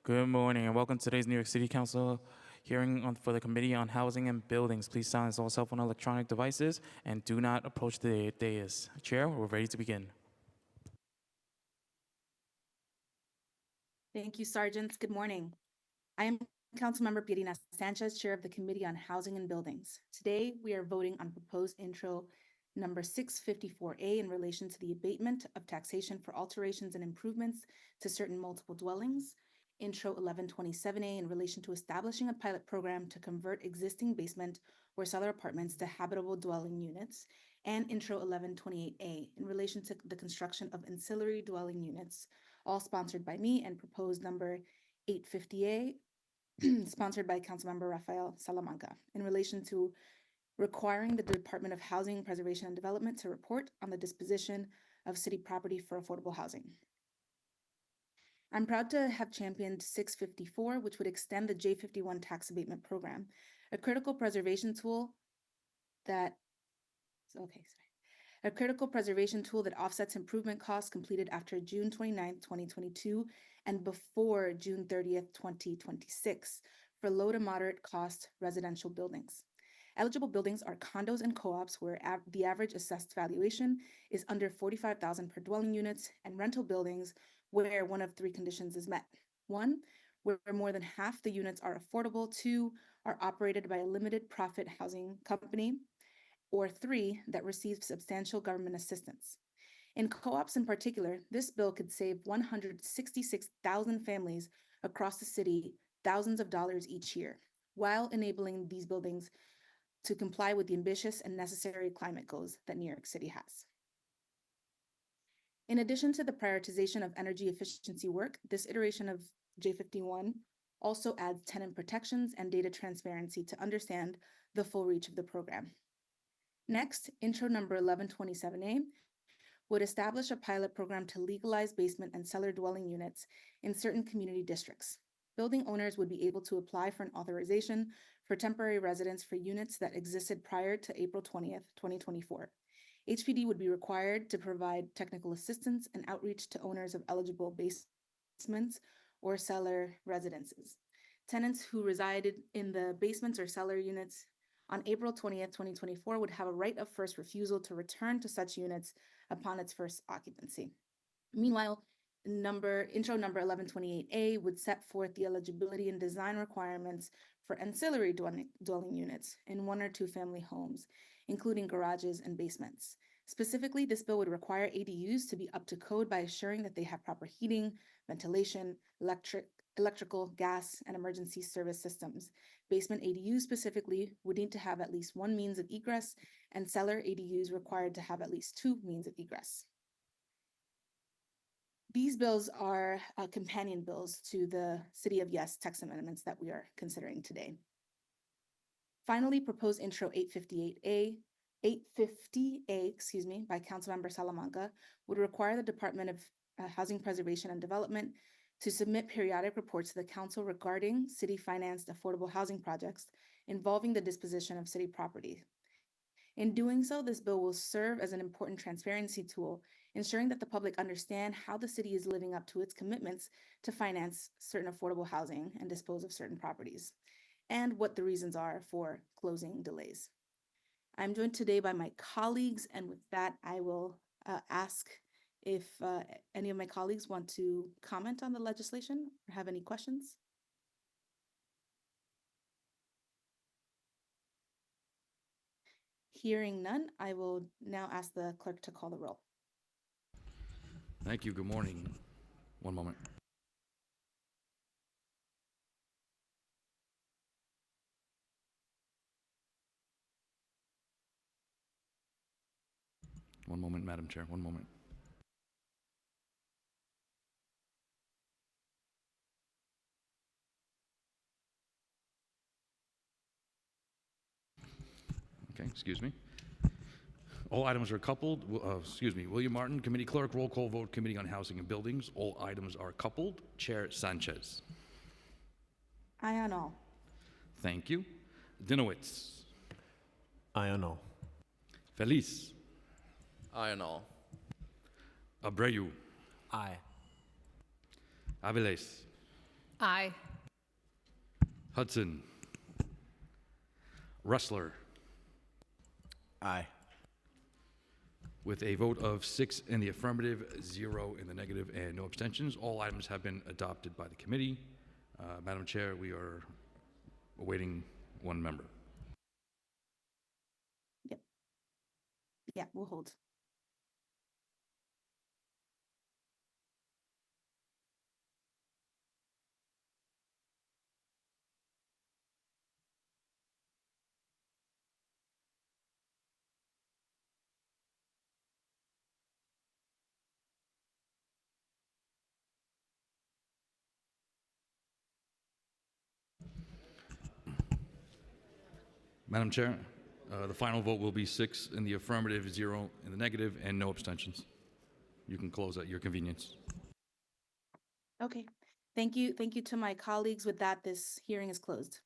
Good morning and welcome to today's New York City Council hearing for the Committee on Housing and Buildings. Please silence all cell phone and electronic devices and do not approach the dais. Chair, we're ready to begin. Thank you, Sergeants. Good morning. I am Councilmember Pierina Sanchez, Chair of the Committee on Housing and Buildings. Today, we are voting on proposed intro number 654A in relation to the abatement of taxation for alterations and improvements to certain multiple dwellings, intro 1127A in relation to establishing a pilot program to convert existing basement or cellar apartments to habitable dwelling units, and intro 1128A in relation to the construction of ancillary dwelling units, all sponsored by me, and proposed number 850A sponsored by Councilmember Rafael Salamanca in relation to requiring the Department of Housing, Preservation and Development to report on the disposition of city property for affordable housing. I'm proud to have championed 654, which would extend the J51 tax abatement program, a critical preservation tool that offsets improvement costs completed after June 29, 2022 and before June 30th, 2026 for low to moderate cost residential buildings. Eligible buildings are condos and co-ops where the average assessed valuation is under $45,000 per dwelling units, and rental buildings where one of three conditions is met. 1, where more than half the units are affordable. 2, are operated by a limited profit housing company. Or 3, that receive substantial government assistance. In co-ops in particular, this bill could save 166,000 families across the city thousands of dollars each year, while enabling these buildings to comply with the ambitious and necessary climate goals that New York City has. In addition to the prioritization of energy efficiency work, this iteration of J51 also adds tenant protections and data transparency to understand the full reach of the program. Next, intro number 1127A would establish a pilot program to legalize basement and cellar dwelling units in certain community districts. Building owners would be able to apply for an authorization for temporary residence for units that existed prior to April 20th, 2024. HPD would be required to provide technical assistance and outreach to owners of eligible basements or cellar residences. Tenants who resided in the basements or cellar units on April 20th, 2024 would have a right of first refusal to return to such units upon its first occupancy. Meanwhile, intro number 1128A would set forth the eligibility and design requirements for ancillary dwelling units in 1 or 2 family homes, including garages and basements. Specifically, this bill would require ADUs to be up to code by assuring that they have proper heating, ventilation, electrical, gas, and emergency service systems. Basement ADUs specifically would need to have at least 1 means of egress, and cellar ADUs required to have at least 2 means of egress. These bills are companion bills to the City of Yes text amendments that we are considering today. Finally, proposed intro 850A, by Councilmember Salamanca would require the Department of Housing, Preservation and Development to submit periodic reports to the council regarding city-financed affordable housing projects involving the disposition of city property. In doing so, this bill will serve as an important transparency tool, ensuring that the public understand how the city is living up to its commitments to finance certain affordable housing and dispose of certain properties, and what the reasons are for closing delays. I'm joined today by my colleagues, and with that, I will ask if any of my colleagues want to comment on the legislation or have any questions. Hearing none, I will now ask the clerk to call the roll. Thank you. Good morning. One moment. One moment, Madam Chair. One moment. Okay, excuse me. All items are coupled. William Martin, Committee Clerk, roll call vote, Committee on Housing and Buildings. All items are coupled. Chair Sanchez. Aye on all. Thank you. Dinowitz. Aye on all. Feliz. Aye on all. Abreu. Aye. Aviles. Aye. Hudson. Rustler. Aye. With a vote of 6 in the affirmative, 0 in the negative, and no abstentions, all items have been adopted by the committee. Madam Chair, we are awaiting one member. Yeah, we'll hold. Madam Chair, the final vote will be 6 in the affirmative, 0 in the negative, and no abstentions. You can close at your convenience. Okay. Thank you. Thank you to my colleagues. With that, this hearing is closed.